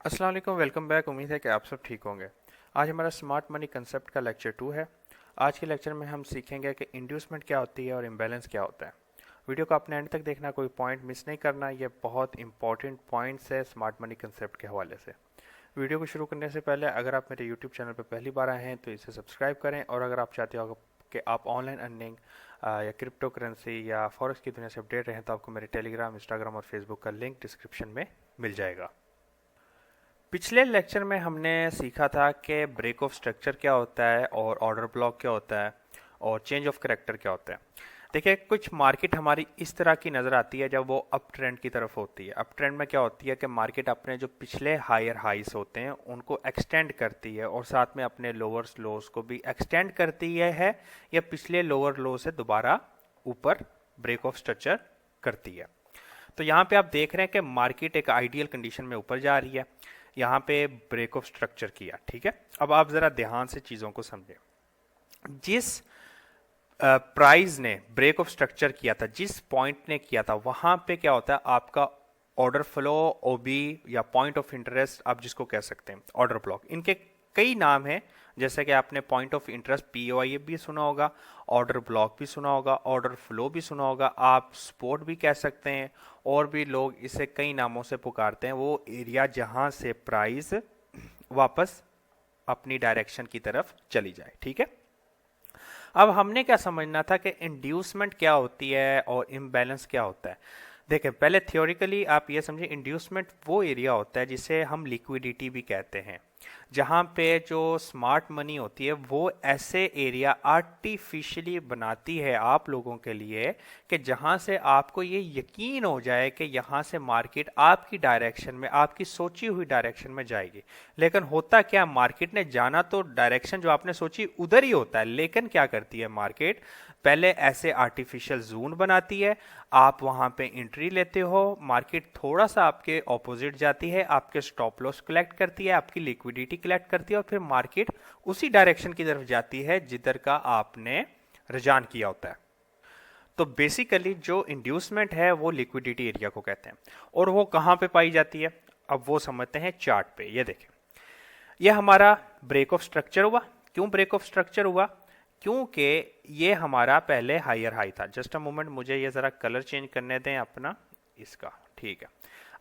अस्सलाम वालेकुम, welcome back. उम्मीद है कि आप सब ठीक होंगे। आज हमारा स्मार्ट मनी कंसेप्ट का लेक्चर 2 है। आज के लेक्चर में हम सीखेंगे कि इंड्यूसमेंट क्या होती है और इम्बैलेंस क्या होता है। वीडियो को अपने एंड तक देखना, कोई पॉइंट मिस नहीं करना। ये बहुत इंपॉर्टेंट पॉइंट्स है स्मार्ट मनी कंसेप्ट के हवाले से। वीडियो को शुरू करने से पहले अगर आप मेरे यूट्यूब चैनल पर पहली बार आए हैं तो इसे सब्सक्राइब करें, और अगर आप चाहते हो कि आप ऑनलाइन अर्निंग या क्रिप्टो करेंसी या फॉरेक्स की दुनिया से अपडेट रहें तो आपको मेरे टेलीग्राम, इंस्टाग्राम और फेसबुक का लिंक डिस्क्रिप्शन में मिल जाएगा। पिछले लेक्चर में हमने सीखा था कि ब्रेक ऑफ स्ट्रक्चर क्या होता है और ऑर्डर ब्लॉक क्या होता है और चेंज ऑफ करेक्टर क्या होता है। देखिए, कुछ मार्केट हमारी इस तरह की नज़र आती है जब वो अप ट्रेंड की तरफ होती है। अप ट्रेंड में क्या होती है कि मार्केट अपने जो पिछले हायर हाइस होते हैं उनको एक्सटेंड करती है और साथ में अपने लोअर लोस को भी एक्सटेंड करती है या पिछले लोअर लो से दोबारा ऊपर ब्रेक ऑफ स्ट्रक्चर करती है। तो यहाँ पे आप देख रहे हैं कि मार्केट एक आइडियल कंडीशन में ऊपर जा रही है। यहाँ पे ब्रेक ऑफ स्ट्रक्चर किया, ठीक है। अब आप जरा ध्यान से चीजों को समझें। जिस प्राइस ने ब्रेक ऑफ स्ट्रक्चर किया था, जिस पॉइंट ने किया था, वहां पे क्या होता है, आपका ऑर्डर फ्लो, ओबी या पॉइंट ऑफ इंटरेस्ट आप जिसको कह सकते हैं, ऑर्डर ब्लॉक, इनके कई नाम हैं। जैसे कि आपने पॉइंट ऑफ इंटरेस्ट पीओआई भी सुना होगा, ऑर्डर ब्लॉक भी सुना होगा, ऑर्डर फ्लो भी सुना होगा, आप स्पोर्ट भी कह सकते हैं, और भी लोग इसे कई नामों से पुकारते हैं। वो एरिया जहां से प्राइस वापस अपनी डायरेक्शन की तरफ चली जाए, ठीक है। अब हमने क्या समझना था कि इंड्यूसमेंट क्या होती है और इम्बैलेंस क्या होता है। देखें, पहले थ्योरिकली आप ये समझें, इंड्यूसमेंट वो एरिया होता है जिसे हम लिक्विडिटी भी कहते हैं, जहां पे जो स्मार्ट मनी होती है वो ऐसे एरिया आर्टिफिशियली बनाती है आप लोगों के लिए कि जहां से आपको ये यकीन हो जाए कि यहां से मार्केट आपकी डायरेक्शन में, आपकी सोची हुई डायरेक्शन में जाएगी। लेकिन होता क्या, मार्केट ने जाना तो डायरेक्शन जो आपने सोची उधर ही होता है, लेकिन क्या करती है मार्केट, पहले ऐसे आर्टिफिशियल जोन बनाती है, आप वहां पे एंट्री लेते हो, मार्केट थोड़ा सा आपके ऑपोजिट जाती है, आपके स्टॉप लॉस कलेक्ट करती है, आपकी लिक्विडिटी कलेक्ट करती है, और फिर मार्केट उसी डायरेक्शन की तरफ जाती है जिधर का आपने रुझान किया होता है। तो बेसिकली जो इंड्यूसमेंट है वो लिक्विडिटी एरिया को कहते हैं, और वो कहां पे पाई जाती है, अब वो समझते हैं चार्ट पे। ये देखें, ये हमारा ब्रेक ऑफ स्ट्रक्चर हुआ। क्यों ब्रेक ऑफ स्ट्रक्चर हुआ? क्योंकि ये हमारा पहले हायर हाई था। जस्ट अ मोमेंट, मुझे ये जरा कलर चेंज करने दें अपना इसका, ठीक है।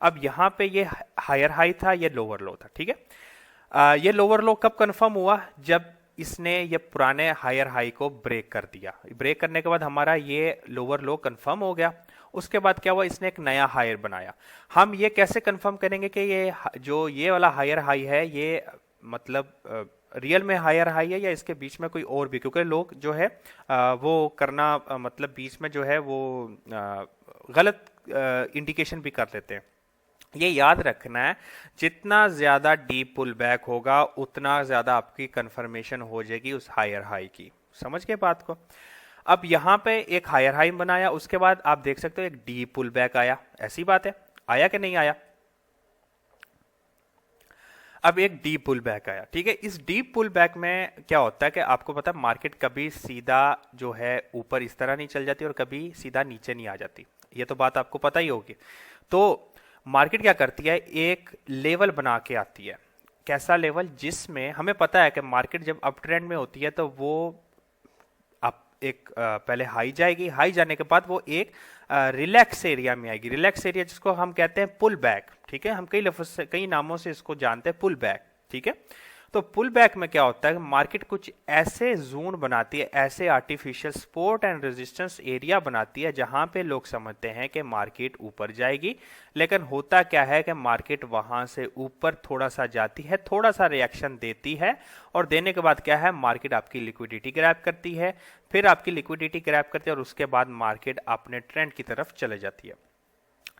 अब यहाँ पे ये हायर हाई था, ये लोअर लो था, ठीक है। ये लोअर लो कब कंफर्म हुआ? जब इसने ये पुराने हायर हाई को ब्रेक कर दिया। ब्रेक करने के बाद हमारा ये लोअर लो कंफर्म हो गया। उसके बाद क्या हुआ, इसने एक नया हायर बनाया। हम ये कैसे कंफर्म करेंगे कि ये जो ये वाला हायर हाई है ये मतलब रियल में हायर हाई है या इसके बीच में कोई और भी, क्योंकि लोग जो है वो करना मतलब बीच में जो है वो गलत इंडिकेशन भी कर लेते हैं। ये याद रखना है, जितना ज्यादा डीप पुल बैक होगा उतना ज्यादा आपकी कंफर्मेशन हो जाएगी उस हायर हाई की। समझ गए बात को? अब यहां पे एक हायर हाई बनाया, उसके बाद आप देख सकते हो एक डीप पुल बैक आया। ऐसी बात है, आया कि नहीं आया? अब एक डीप पुल बैक आया, ठीक है। इस डीप पुल बैक में क्या होता है कि आपको पता है मार्केट कभी सीधा जो है ऊपर इस तरह नहीं चल जाती और कभी सीधा नीचे नहीं आ जाती। ये तो बात आपको पता ही होगी। तो मार्केट क्या करती है, एक लेवल बना के आती है। कैसा लेवल? जिसमें हमें पता है कि मार्केट जब अप ट्रेंड में होती है तो वो आप एक पहले हाई जाएगी, हाई जाने के बाद वो एक रिलैक्स एरिया में आएगी। रिलैक्स एरिया जिसको हम कहते हैं पुल बैक, ठीक है। हम कई लफ्ज से, कई नामों से इसको जानते हैं, पुल बैक, ठीक है। तो पुल बैक में क्या होता है, मार्केट कुछ ऐसे जोन बनाती है, ऐसे artificial support and resistance area बनाती है जहां पे लोग समझते हैं कि मार्केट ऊपर जाएगी। लेकिन होता क्या है कि मार्केट वहां से ऊपर थोड़ा सा जाती है, थोड़ा सा रिएक्शन देती है, और देने के बाद क्या है, मार्केट आपकी लिक्विडिटी ग्रैब करती है। फिर आपकी लिक्विडिटी ग्रैब करती है और उसके बाद मार्केट अपने ट्रेंड की तरफ चले जाती है,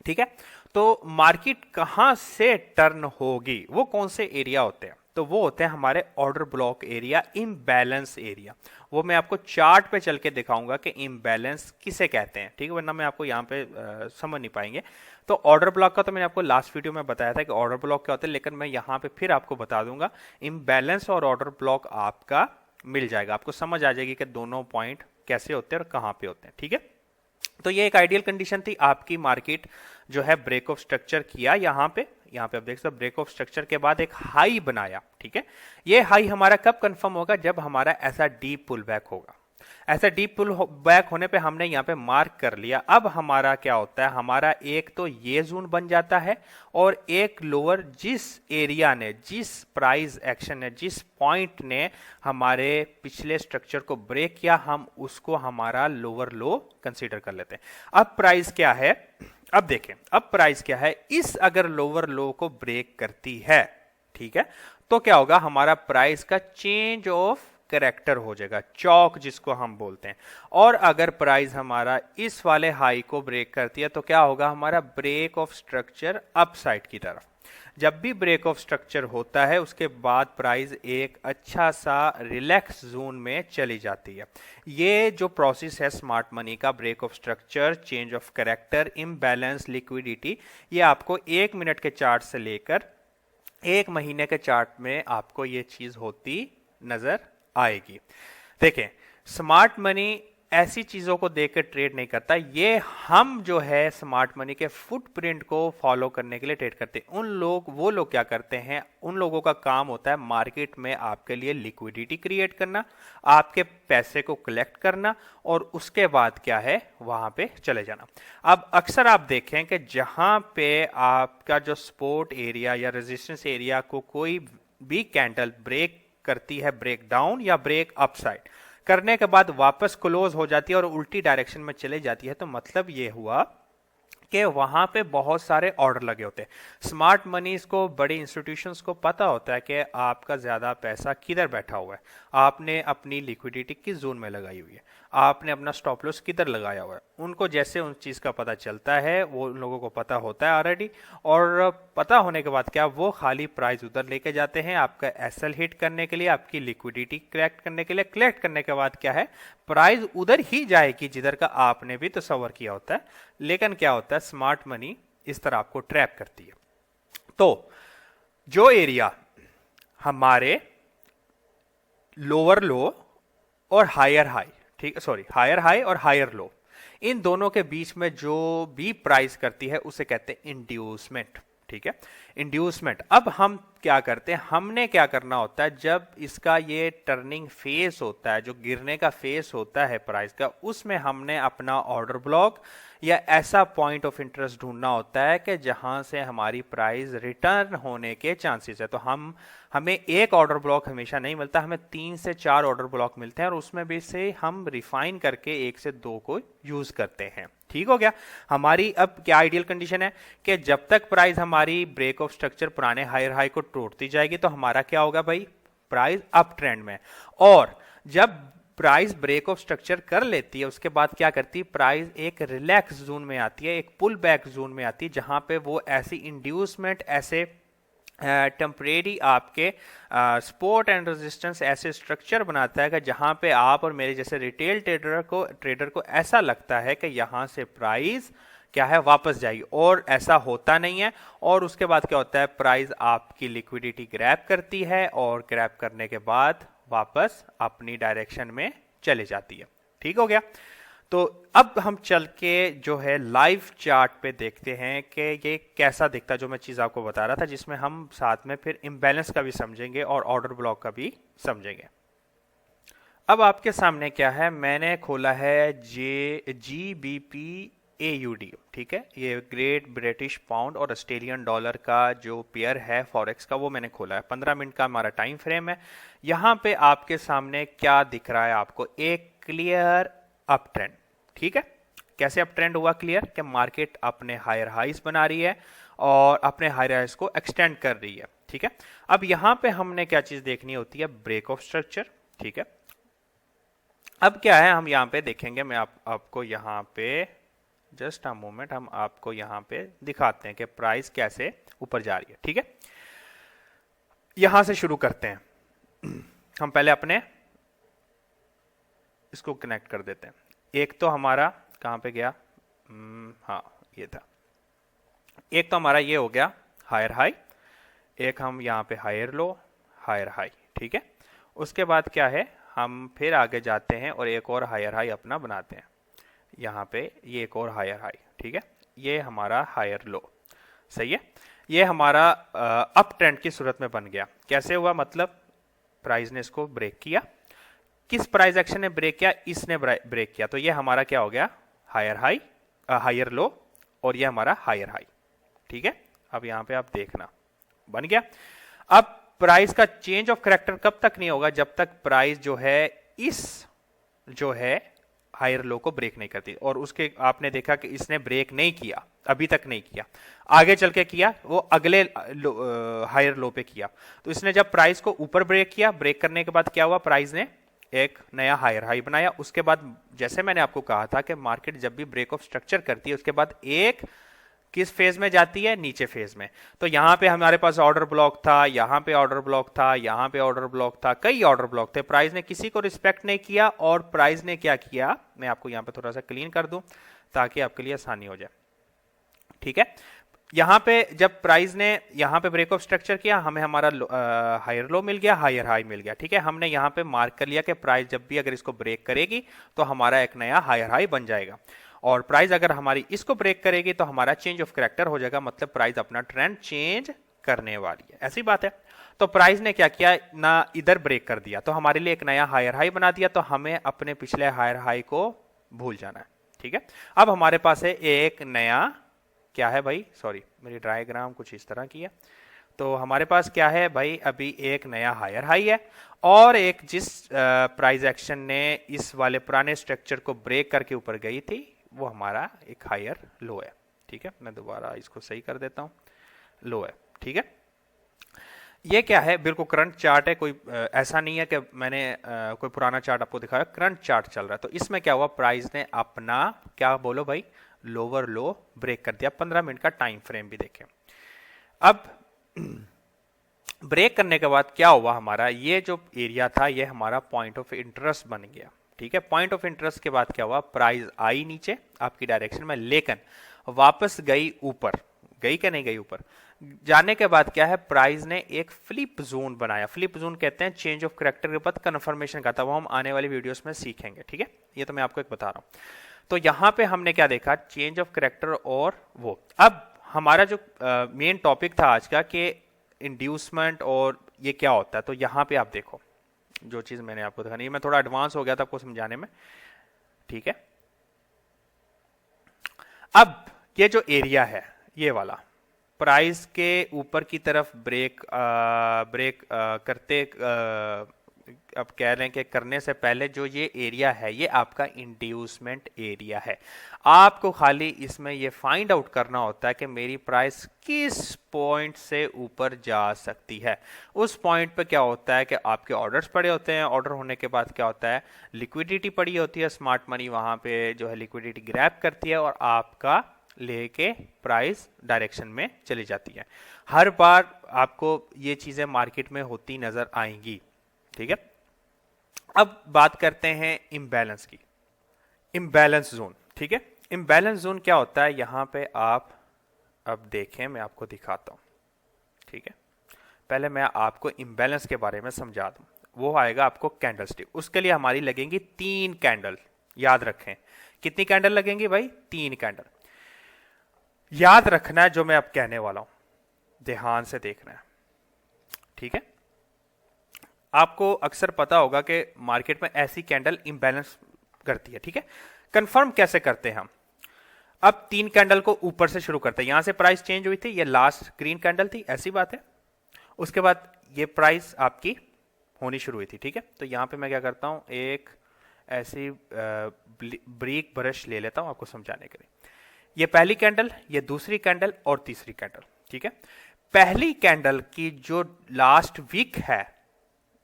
ठीक है। तो मार्केट कहां से टर्न होगी, वो कौन से एरिया होते हैं? तो वो होते हैं हमारे order block area, imbalance area. वो मैं आपको चार्ट पे चल के दिखाऊंगा कि इम्बैलेंस किसे कहते हैं, ठीक है, वरना मैं आपको यहाँ पे समझ नहीं पाएंगे। तो ऑर्डर ब्लॉक का तो मैंने आपको लास्ट वीडियो में बताया था कि ऑर्डर ब्लॉक क्या होता है, लेकिन मैं यहाँ पे फिर आपको बता दूंगा। इम्बैलेंस और ऑर्डर ब्लॉक आपका मिल जाएगा, आपको समझ आ जाएगी कि दोनों पॉइंट कैसे होते हैं और कहाँ पे होते हैं, ठीक है। तो ये एक आइडियल कंडीशन थी, आपकी मार्केट जो है ब्रेक ऑफ स्ट्रक्चर किया यहाँ पे, यहाँ पे आप देख सकते हो ब्रेक ऑफ स्ट्रक्चर के बाद एक हाई बनाया, ठीक है। ये हाई हमारा कब कंफर्म होगा, जब हमारा ऐसा डीप पुल बैक होगा। ऐसा डीप पुल बैक होने पे हमने यहाँ पे मार्क कर लिया। अब हमारा क्या होता है, हमारा एक तो ये जोन बन जाता है और एक लोअर जिस एरिया ने, जिस प्राइस एक्शन ने, जिस पॉइंट ने हमारे पिछले स्ट्रक्चर को ब्रेक किया, हम उसको हमारा लोअर लो कंसीडर कर लेते हैं। अब प्राइस क्या है, अब देखें अब प्राइस क्या है, इस अगर लोअर लो को ब्रेक करती है, ठीक है, तो क्या होगा, हमारा प्राइस का चेंज ऑफ कैरेक्टर हो जाएगा, चौक जिसको हम बोलते हैं। और अगर प्राइस हमारा इस वाले हाई को ब्रेक करती है तो क्या होगा, हमारा ब्रेक ऑफ स्ट्रक्चर अपसाइड की तरफ। जब भी ब्रेक ऑफ स्ट्रक्चर होता है उसके बाद प्राइस एक अच्छा सा रिलैक्स जोन में चली जाती है। ये जो प्रोसेस है स्मार्ट मनी का, break of structure, change of character, imbalance, liquidity, ये आपको 1 मिनट के चार्ट से लेकर 1 महीने के चार्ट में आपको ये चीज होती नजर आएगी। देखें, स्मार्ट मनी ऐसी चीजों को देखकर ट्रेड नहीं करता, ये हम जो है स्मार्ट मनी के फुटप्रिंट को फॉलो करने के लिए ट्रेड करते हैं। वो लोग क्या करते हैं, उन लोगों का काम होता है मार्केट में आपके लिए लिक्विडिटी क्रिएट करना, आपके पैसे को कलेक्ट करना और उसके बाद क्या है, वहां पे चले जाना। अब अक्सर आप देखें कि जहां पे आपका जो सपोर्ट एरिया या रेजिस्टेंस एरिया को कोई भी कैंडल ब्रेक करती है, ब्रेक डाउन या ब्रेक अपसाइड करने के बाद वापस क्लोज हो जाती है और उल्टी डायरेक्शन में चले जाती है, तो मतलब ये हुआ कि वहां पे बहुत सारे ऑर्डर लगे होते हैं। स्मार्ट मनीज को, बड़े इंस्टीट्यूशंस को पता होता है कि आपका ज्यादा पैसा किधर बैठा हुआ है, आपने अपनी लिक्विडिटी किस जोन में लगाई हुई है, आपने अपना स्टॉप लॉस किधर लगाया हुआ है। उनको जैसे उन चीज का पता चलता है, वो उन लोगों को पता होता है ऑलरेडी, और पता होने के बाद क्या, वो खाली प्राइस उधर लेके जाते हैं आपका एसएल हिट करने के लिए, आपकी लिक्विडिटी कलेक्ट करने के लिए। कलेक्ट करने के बाद क्या है, प्राइस उधर ही जाएगी जिधर का आपने भी तस्वर किया होता है। लेकिन क्या होता है, स्मार्ट मनी इस तरह आपको ट्रैप करती है। तो जो एरिया हमारे लोअर लो और हायर हाई, ठीक है, सॉरी, हायर हाई और हायर लो, इन दोनों के बीच में जो भी प्राइस करती है उसे कहते हैं इंड्यूसमेंट, ठीक है, इंड्यूसमेंट। अब हम क्या करते हैं, हमने क्या करना होता है, जब इसका ये टर्निंग फेस होता है, जो गिरने का फेस होता है प्राइस का, उसमें हमने अपना ऑर्डर ब्लॉक या ऐसा पॉइंट ऑफ इंटरेस्ट ढूंढना होता है कि जहां से हमारी प्राइस रिटर्न होने के चांसेस है। तो हमें एक ऑर्डर ब्लॉक हमेशा नहीं मिलता, हमें 3 से 4 ऑर्डर ब्लॉक मिलते हैं और उसमें भी से हम रिफाइन करके 1 से 2 को यूज करते हैं। ठीक हो गया। हमारी अब क्या आइडियल कंडीशन है कि जब तक प्राइस हमारी ब्रेक ऑफ स्ट्रक्चर पुराने हायर हाई को तोड़ती जाएगी तो हमारा क्या होगा भाई, प्राइस अप ट्रेंड में। और जब प्राइस ब्रेक ऑफ स्ट्रक्चर कर लेती है उसके बाद क्या करती है, प्राइस एक रिलैक्स जोन में आती है, एक पुल बैक जोन में आती है, जहां पे वो ऐसी इंड्यूसमेंट, ऐसे टेम्परेरी आपके सपोर्ट एंड रेजिस्टेंस ऐसे स्ट्रक्चर बनाता है कि जहां पे आप और मेरे जैसे रिटेल ट्रेडर को ऐसा लगता है कि यहां से प्राइस क्या है, वापस जाएगी, और ऐसा होता नहीं है। और उसके बाद क्या होता है, प्राइस आपकी लिक्विडिटी ग्रैब करती है और ग्रैब करने के बाद वापस अपनी डायरेक्शन में चले जाती है। ठीक हो गया। तो अब हम चल के जो है लाइव चार्ट पे देखते हैं कि ये कैसा दिखता है, जो मैं चीज़ आपको बता रहा था, जिसमें हम साथ में फिर इम्बैलेंस का भी समझेंगे और ऑर्डर ब्लॉक का भी समझेंगे। अब आपके सामने क्या है, मैंने खोला है GBP AUD, ठीक है, ये ग्रेट ब्रिटिश पाउंड और ऑस्ट्रेलियन डॉलर का जो पेयर है फॉरेक्स का, वो मैंने खोला है। 15 मिनट का हमारा टाइम फ्रेम है। यहाँ पे आपके सामने क्या दिख रहा है आपको, एक क्लियर अप ट्रेंड। ठीक है, कैसे अप ट्रेंड हुआ क्लियर, कि मार्केट अपने हायर हाइस बना रही है और अपने हायर हाइस को एक्सटेंड कर रही है। ठीक है, अब यहां पे हमने क्या चीज देखनी होती है, ब्रेक ऑफ स्ट्रक्चर। ठीक है, अब क्या है, हम यहां पे देखेंगे, मैं आपको यहां पे जस्ट अ मोमेंट, हम आपको यहां पे दिखाते हैं कि प्राइस कैसे ऊपर जा रही है। ठीक है, यहां से शुरू करते हैं। हम पहले अपने इसको कनेक्ट कर देते हैं। एक तो हमारा कहां पे गया, हाँ ये था, एक तो हमारा ये हो गया हायर हाई, एक हम यहां पे हायर लो, हायर हाई। ठीक है, उसके बाद क्या है, हम फिर आगे जाते हैं और एक और हायर हाई अपना बनाते हैं, यहां पे ये एक और हायर हाई। ठीक है, ये हमारा हायर लो, सही है। ये हमारा अप ट्रेंड की सूरत में बन गया। कैसे हुआ? मतलब प्राइस ने इसको ब्रेक किया। किस प्राइस एक्शन ने ब्रेक किया? इसने ब्रेक किया। तो ये हमारा क्या हो गया? हायर हाई, हायर लो, और ये हमारा हायर हाई। ठीक है, अब यहां पे आप देखना बन गया। अब प्राइस का चेंज ऑफ करैक्टर कब तक नहीं होगा? जब तक प्राइस जो है इस जो है हायर लो को ब्रेक नहीं करती। और उसके आपने देखा कि इसने ब्रेक नहीं किया, अभी तक नहीं किया, आगे चल के किया, वो अगले हायर लो पे किया। तो इसने जब प्राइस को ऊपर ब्रेक किया, ब्रेक करने के बाद क्या हुआ? प्राइस ने एक नया हायर हाई बनाया। उसके बाद जैसे मैंने आपको कहा था कि मार्केट जब भी ब्रेक ऑफ स्ट्रक्चर करती है उसके बाद एक किस फेज में जाती है? नीचे फेज में। तो यहां पे हमारे पास ऑर्डर ब्लॉक था, यहां पे ऑर्डर ब्लॉक था, यहां पे ऑर्डर ब्लॉक था, कई ऑर्डर ब्लॉक थे। प्राइस ने किसी को रिस्पेक्ट नहीं किया, और प्राइस ने क्या किया, मैं आपको यहां पे थोड़ा सा क्लीन कर दूं ताकि आपके लिए आसानी हो जाए। ठीक है, यहां पे जब प्राइस ने यहां पे ब्रेक ऑफ स्ट्रक्चर किया, हमें हमारा हायर लो मिल गया, हायर हाई मिल गया। ठीक है, हमने यहां पे मार्क कर लिया कि प्राइस जब भी अगर इसको ब्रेक करेगी तो हमारा एक नया हायर हाई बन जाएगा, और प्राइस अगर हमारी इसको ब्रेक करेगी तो हमारा चेंज ऑफ करैक्टर हो जाएगा, मतलब प्राइस अपना ट्रेंड चेंज करने वाली है। ऐसी बात है। तो प्राइस ने क्या किया? ना इधर ब्रेक कर दिया तो हमारे लिए एक नया हायर हाई बना दिया, तो हमें अपने पिछले हायर हाई को भूल जाना है। ठीक है, अब हमारे पास है एक नया, क्या है भाई, सॉरी मेरी डायग्राम कुछ इस तरह की है। तो हमारे पास क्या है भाई? अभी एक नया हायर हाई है, और एक जिस प्राइस एक्शन ने इस वाले पुराने स्ट्रक्चर को ब्रेक करके ऊपर गई थी वो हमारा एक हायर लो है। ठीक है, मैं दोबारा इसको सही कर देता हूं, लो है। ठीक है, ये क्या है? बिल्कुल करंट चार्ट है, कोई ऐसा नहीं है कि मैंने कोई पुराना चार्ट आपको दिखाया, करंट चार्ट चल रहा है। तो इसमें क्या हुआ? प्राइस ने अपना क्या बोलो भाई, लोअर लो ब्रेक कर दिया। 15 मिनट का टाइम फ्रेम भी देखें। अब ब्रेक करने के बाद क्या हुआ? हमारा ये जो एरिया था ये हमारा पॉइंट ऑफ इंटरेस्ट बन गया। ठीक है, पॉइंट ऑफ इंटरेस्ट के बाद क्या हुआ? प्राइस आई नीचे आपकी डायरेक्शन में, लेकिन वापस गई ऊपर। गई क्या नहीं गई? ऊपर जाने के बाद क्या है? प्राइस ने एक फ्लिप जोन बनाया। फ्लिप जोन कहते हैं चेंज ऑफ करैक्टर के बाद कन्फर्मेशन का था, वो हम आने वाली वीडियोस में सीखेंगे। ठीक है, ये तो मैं आपको एक बता रहा हूं। तो यहां पे हमने क्या देखा? चेंज ऑफ करैक्टर और वो। अब हमारा जो मेन टॉपिक था आज का कि इंड्यूसमेंट और ये क्या होता है, तो यहां पे आप देखो जो चीज मैंने आपको दिखानी, मैं थोड़ा एडवांस हो गया था आपको समझाने में। ठीक है, अब ये जो एरिया है ये वाला, प्राइस के ऊपर की तरफ ब्रेक करते अब कह रहे हैं कि करने से पहले जो ये एरिया है ये आपका इंड्यूसमेंट एरिया है। आपको खाली इसमें ये फाइंड आउट करना होता है कि मेरी प्राइस किस पॉइंट से ऊपर जा सकती है। उस पॉइंट पे क्या होता है कि आपके ऑर्डर्स पड़े होते हैं, ऑर्डर होने के बाद क्या होता है? लिक्विडिटी पड़ी होती है, स्मार्ट मनी वहां पे जो है लिक्विडिटी ग्रैब करती है और आपका लेके प्राइस डायरेक्शन में चली जाती है। हर बार आपको ये चीजें मार्केट में होती नजर आएंगी। ठीक है, अब बात करते हैं इम्बैलेंस की, इम्बैलेंस जोन। ठीक है, इम्बैलेंस जोन क्या होता है? यहां पे आप अब देखें, मैं आपको दिखाता हूं। ठीक है, पहले मैं आपको इम्बैलेंस के बारे में समझा दूं। वो आएगा आपको कैंडल स्टिक, उसके लिए हमारी लगेंगी 3 कैंडल। याद रखें कितनी कैंडल लगेंगी भाई? 3 कैंडल। याद रखना है जो मैं अब कहने वाला हूं, ध्यान से देखना है। ठीक है, आपको अक्सर पता होगा कि मार्केट में ऐसी कैंडल इंबैलेंस करती है। ठीक है, कंफर्म कैसे करते हैं हम? अब 3 कैंडल को ऊपर से शुरू करते हैं, यहां से प्राइस चेंज हुई थी, ये लास्ट ग्रीन कैंडल थी, ऐसी बात है। उसके बाद ये प्राइस आपकी होनी शुरू हुई थी। ठीक है, तो यहां पे मैं क्या करता हूं, एक ऐसी ब्रीक ब्रश ले लेता हूं आपको समझाने के लिए। ये पहली कैंडल, ये दूसरी कैंडल और तीसरी कैंडल। ठीक है, पहली कैंडल की जो लास्ट वीक है,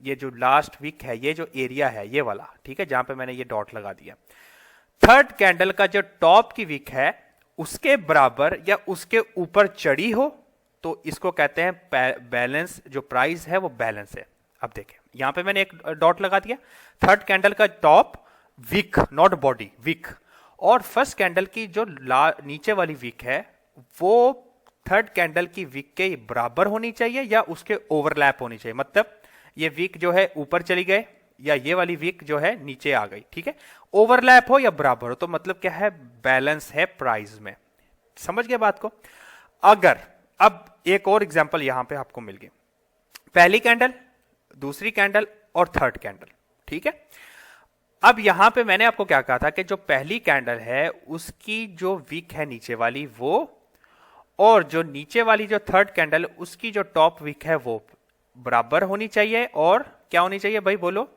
ये जो लास्ट वीक है, ये जो एरिया है ये वाला, ठीक है, जहां पे मैंने ये डॉट लगा दिया, थर्ड कैंडल का जो टॉप की वीक है उसके बराबर या उसके ऊपर चढ़ी हो तो इसको कहते हैं बैलेंस। जो प्राइस है वो बैलेंस है। अब देखें यहां पे मैंने एक डॉट लगा दिया, थर्ड कैंडल का top wick, not body, wick, और फर्स्ट कैंडल की जो नीचे वाली वीक है वो थर्ड कैंडल की वीक के बराबर होनी चाहिए या उसके ओवरलैप होनी चाहिए। मतलब ये वीक जो है ऊपर चली गए या ये वाली वीक जो है नीचे आ गई। ठीक है, ओवरलैप हो या बराबर हो तो मतलब क्या है? बैलेंस है प्राइस में। समझ गए बात को? अगर अब एक और एग्जांपल यहां पे आपको मिल गई, पहली कैंडल, दूसरी कैंडल और थर्ड कैंडल, ठीक है। अब यहां पे मैंने आपको क्या कहा था कि जो पहली कैंडल है उसकी जो विक है नीचे वाली वो, और जो नीचे वाली जो थर्ड कैंडल उसकी जो टॉप विक है वो बराबर होनी चाहिए, और क्या होनी चाहिए भाई बोलो,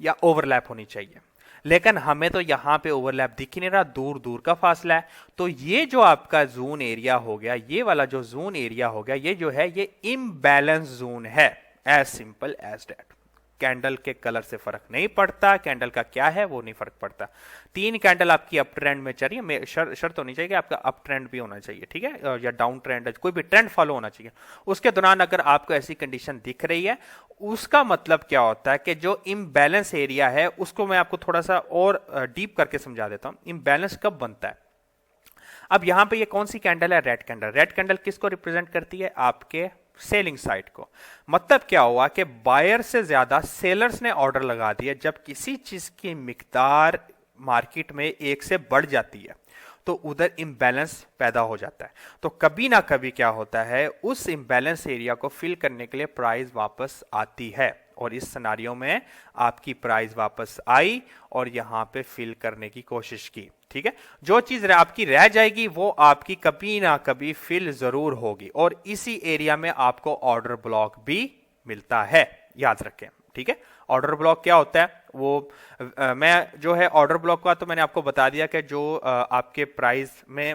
या ओवरलैप होनी चाहिए। लेकिन हमें तो यहां पे ओवरलैप दिख ही नहीं रहा, दूर दूर का फासला है। तो ये जो आपका जोन एरिया हो गया, ये वाला जो जोन एरिया हो गया, ये जो है ये इम्बैलेंस जोन है, as simple as that. Candle के कलर से फर्क नहीं पड़ता, कैंडल का क्या है वो नहीं फर्क पड़ता। तीन कैंडल आपकी अप ट्रेंड में चल रही है, शर्त होनी चाहिए कि आपका अप ट्रेंड भी होना चाहिए, ठीक है, या डाउन ट्रेंड, कोई भी ट्रेंड फॉलो होना चाहिए। उसके दौरान अगर आपको ऐसी कंडीशन दिख रही है, उसका मतलब क्या होता है कि जो इम्बैलेंस एरिया है उसको मैं आपको थोड़ा सा और डीप करके समझा देता हूं। इम्बैलेंस कब बनता है? अब यहां पे ये कौन सी कैंडल है? Red candle. रेड कैंडल किसको रिप्रेजेंट करती है? आपके सेलिंग साइड को। मतलब क्या हुआ कि बायर से ज्यादा सेलर्स ने ऑर्डर लगा दिया। जब किसी चीज की मिकदार मार्केट में एक से बढ़ जाती है तो उधर इम्बैलेंस पैदा हो जाता है। तो कभी ना कभी क्या होता है, उस इम्बैलेंस एरिया को फिल करने के लिए प्राइस वापस आती है, और इस सिनेरियो में आपकी प्राइस वापस आई और यहां पे फिल करने की कोशिश की, ठीक है। जो चीज आपकी रह जाएगी वो आपकी कभी ना कभी फिल जरूर होगी, और इसी एरिया में आपको ऑर्डर ब्लॉक भी मिलता है, याद रखें, ठीक है। ऑर्डर ब्लॉक क्या होता है वो मैं जो है ऑर्डर ब्लॉक का तो मैंने आपको बता दिया कि जो आपके प्राइस में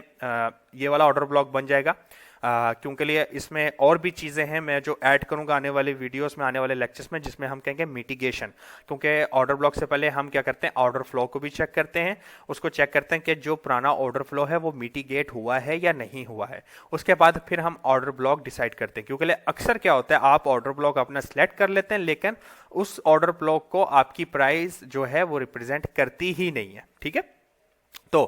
ये वाला ऑर्डर ब्लॉक बन जाएगा, क्योंकि लिए इसमें और भी चीजें हैं मैं जो ऐड करूंगा आने वाले वीडियोस में, आने वाले लेक्चर्स में, जिसमें हम कहेंगे मिटिगेशन। क्योंकि ऑर्डर ब्लॉक से पहले हम क्या करते हैं, ऑर्डर फ्लो को भी चेक करते हैं, उसको चेक करते हैं कि जो पुराना ऑर्डर फ्लो है वो मिटिगेट हुआ है या नहीं हुआ है। उसके बाद फिर हम ऑर्डर ब्लॉक डिसाइड करते हैं, क्योंकि अक्सर क्या होता है आप ऑर्डर ब्लॉक अपना सिलेक्ट कर लेते हैं, लेकिन उस ऑर्डर ब्लॉक को आपकी प्राइस जो है वो रिप्रेजेंट करती ही नहीं है, ठीक है। तो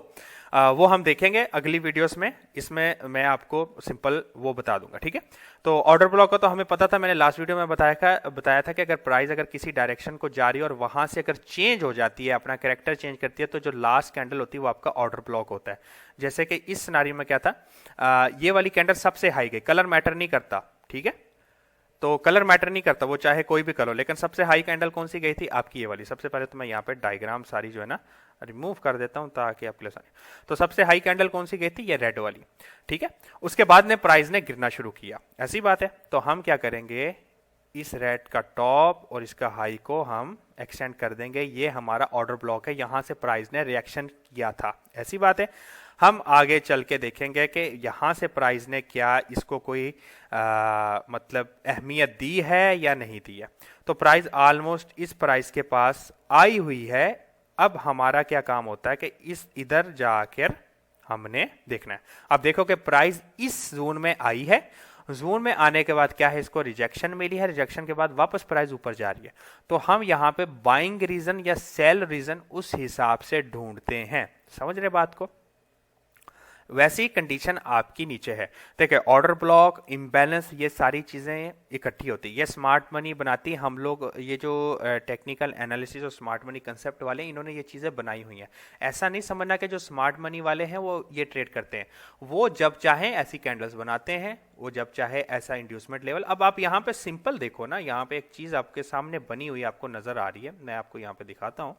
वो हम देखेंगे अगली वीडियोस में, इसमें मैं आपको सिंपल वो बता दूंगा, ठीक है। तो ऑर्डर ब्लॉक का तो हमें पता था, मैंने लास्ट वीडियो में बताया था कि अगर प्राइस अगर किसी डायरेक्शन को जा रही है और वहां से अगर चेंज हो जाती है, अपना कैरेक्टर चेंज करती है, तो जो लास्ट कैंडल होती है वो आपका ऑर्डर ब्लॉक होता है। जैसे कि इस सिनेरियो में क्या था, ये वाली कैंडल सबसे हाई गई, कलर मैटर नहीं करता, ठीक है। तो कलर मैटर नहीं करता, वो चाहे कोई भी कलर, लेकिन सबसे हाई कैंडल कौन सी गई थी? आपकी ये वाली। सबसे पहले तो मैं यहाँ पे डायग्राम सारी जो है ना रिमूव कर देता हूं ताकि आपके लिए। तो सबसे हाई कैंडल कौन सी गई थी? ये रेड वाली, ठीक है। उसके बाद ने प्राइस ने गिरना शुरू किया, ऐसी बात है। तो हम क्या करेंगे, इस रेड का टॉप और इसका हाई को हम एक्सटेंड कर देंगे, ये हमारा ऑर्डर ब्लॉक है, यहां से प्राइस ने रिएक्शन किया था, ऐसी बात है। हम आगे चल के देखेंगे कि यहां से प्राइस ने क्या इसको कोई मतलब अहमियत दी है या नहीं दी है। तो प्राइस ऑलमोस्ट इस प्राइस के पास आई हुई है। अब हमारा क्या काम होता है कि इस इधर जाकर हमने देखना है। अब देखो कि प्राइस इस जोन में आई है, जोन में आने के बाद क्या है, इसको रिजेक्शन मिली है, रिजेक्शन के बाद वापस प्राइस ऊपर जा रही है। तो हम यहां पे बाइंग रीजन या सेल रीजन उस हिसाब से ढूंढते हैं, समझ रहे बात को। वैसी कंडीशन आपकी नीचे है, देखिए ऑर्डर ब्लॉक, इम्बैलेंस, ये सारी चीजें इकट्ठी होती है, ये स्मार्ट मनी बनाती है। हम लोग ये जो टेक्निकल एनालिसिस और स्मार्ट मनी कंसेप्ट वाले, इन्होंने ये चीजें बनाई हुई हैं। ऐसा नहीं समझना कि जो स्मार्ट मनी वाले हैं वो ये ट्रेड करते हैं, वो जब चाहे ऐसी कैंडल्स बनाते हैं, वो जब चाहे ऐसा इंड्यूसमेंट लेवल। अब आप यहाँ पे सिंपल देखो ना, यहाँ पे एक चीज आपके सामने बनी हुई आपको नजर आ रही है, मैं आपको यहाँ पे दिखाता हूँ।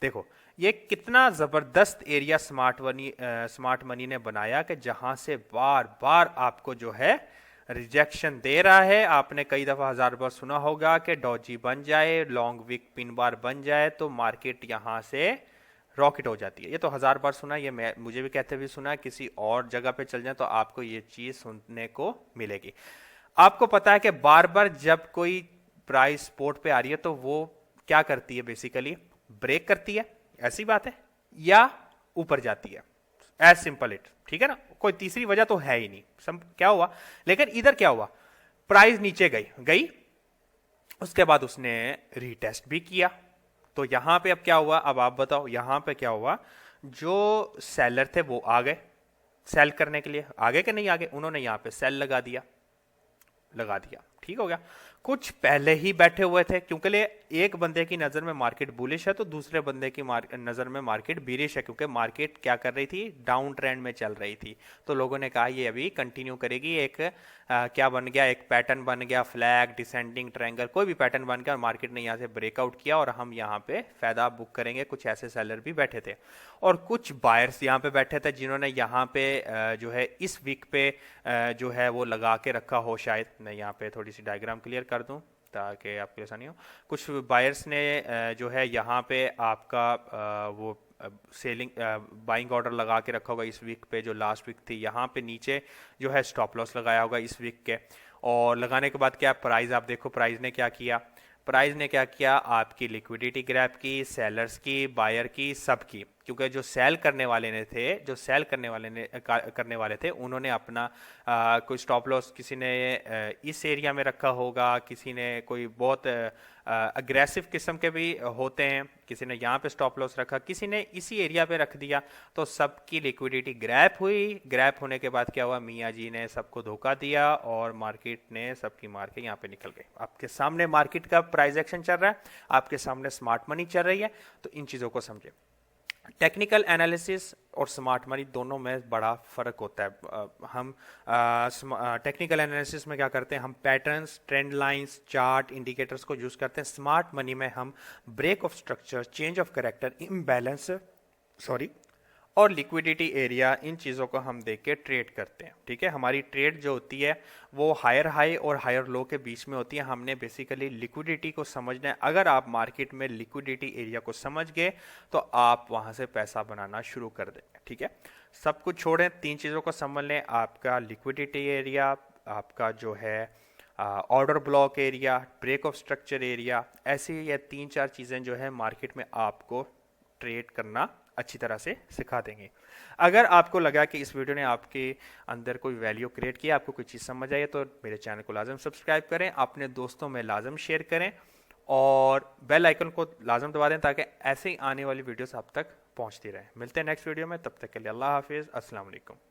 देखो ये कितना जबरदस्त एरिया स्मार्ट मनी ने बनाया कि जहां से बार बार आपको जो है रिजेक्शन दे रहा है। आपने कई दफा 1000 बार सुना होगा कि डॉजी बन जाए, लॉन्ग विक पिन बार बन जाए तो मार्केट यहां से रॉकेट हो जाती है। ये तो 1000 बार सुना, ये मुझे भी कहते हुए सुना, किसी और जगह पे चल जाए तो आपको ये चीज सुनने को मिलेगी। आपको पता है कि बार बार जब कोई प्राइस सपोर्ट पे आ रही है तो वो क्या करती है, बेसिकली ब्रेक करती है, ऐसी बात है, या ऊपर जाती है, एज सिंपल इट, ठीक है ना। कोई तीसरी वजह तो है ही नहीं। क्या हुआ, लेकिन इधर क्या हुआ, प्राइस नीचे गई, उसके बाद उसने रीटेस्ट भी किया। तो यहां पे अब क्या हुआ, अब आप बताओ यहां पे क्या हुआ, जो सेलर थे वो आ गए सेल करने के लिए, आगे के नहीं आगे, उन्होंने यहां पे सेल लगा दिया, ठीक हो गया। कुछ पहले ही बैठे हुए थे, क्योंकि एक बंदे की नज़र में मार्केट बुलिश है तो दूसरे बंदे की नज़र में मार्केट बीरिश है, क्योंकि मार्केट क्या कर रही थी, डाउन ट्रेंड में चल रही थी। तो लोगों ने कहा ये अभी कंटिन्यू करेगी, एक क्या बन गया, एक पैटर्न बन गया, फ्लैग, डिसेंडिंग ट्रायंगल, कोई भी पैटर्न बन गया और मार्केट ने यहाँ से ब्रेकआउट किया और हम यहाँ पे फायदा बुक करेंगे। कुछ ऐसे सेलर भी बैठे थे और कुछ बायर्स यहाँ पे बैठे थे जिन्होंने यहाँ पे जो है इस वीक पे जो है वो लगा के रखा हो। शायद मैं यहाँ पे थोड़ी सी डायग्राम क्लियर कर दूँ ताकि आपको आसानी हो। कुछ बायर्स ने जो है यहाँ पे आपका वो सेलिंग बाइंग ऑर्डर लगा के रखा होगा इस वीक पे, जो लास्ट वीक थी। यहाँ पे नीचे जो है स्टॉप लॉस लगाया होगा इस वीक के, और लगाने के बाद क्या प्राइस, आप देखो प्राइस ने क्या किया, प्राइस ने क्या किया, आपकी लिक्विडिटी ग्रैब की, सेलर्स की, बायर की, सब की। क्योंकि जो सेल करने वाले ने थे, जो सेल करने वाले थे उन्होंने अपना कोई स्टॉप लॉस, किसी ने इस एरिया में रखा होगा, किसी ने कोई बहुत अग्रेसिव किस्म के भी होते हैं, किसी ने यहाँ पे स्टॉप लॉस रखा, किसी ने इसी एरिया पे रख दिया। तो सबकी लिक्विडिटी ग्रैप हुई। ग्रैप होने के बाद क्या हुआ, मियाँ जी ने सबको धोखा दिया और मार्केट ने सबकी मार के यहाँ पे निकल गई। आपके सामने मार्केट का प्राइस एक्शन चल रहा है, आपके सामने स्मार्ट मनी चल रही है। तो इन चीज़ों को समझे। टेक्निकल एनालिसिस और स्मार्ट मनी दोनों में बड़ा फ़र्क होता है। हम टेक्निकल एनालिसिस में क्या करते हैं, हम patterns, trend lines, chart, indicators को यूज़ करते हैं। स्मार्ट मनी में हम break of structure, change of character, imbalance और लिक्विडिटी एरिया, इन चीज़ों को हम देख के ट्रेड करते हैं। ठीक है, हमारी ट्रेड जो होती है वो हायर हाई और हायर लो के बीच में होती है। हमने बेसिकली लिक्विडिटी को समझना है। अगर आप मार्केट में लिक्विडिटी एरिया को समझ गए तो आप वहाँ से पैसा बनाना शुरू कर देंगे। ठीक है, सब कुछ छोड़ें, तीन चीज़ों को समझ लें, आपका लिक्विडिटी एरिया, आपका जो है order block area, break of structure area. ऐसी ये तीन चार चीज़ें जो है मार्केट में आपको ट्रेड करना अच्छी तरह से सिखा देंगे। अगर आपको लगा कि इस वीडियो ने आपके अंदर कोई वैल्यू क्रिएट किया, आपको कोई चीज़ समझ आई, तो मेरे चैनल को लाजम सब्सक्राइब करें, अपने दोस्तों में लाजम शेयर करें और बेल आइकन को लाजम दबा दें ताकि ऐसे ही आने वाली वीडियोस आप तक पहुंचती रहे। मिलते हैं नेक्स्ट वीडियो में, तब तक के लिए अल्लाह हाफिज़, अस्सलाम वालेकुम।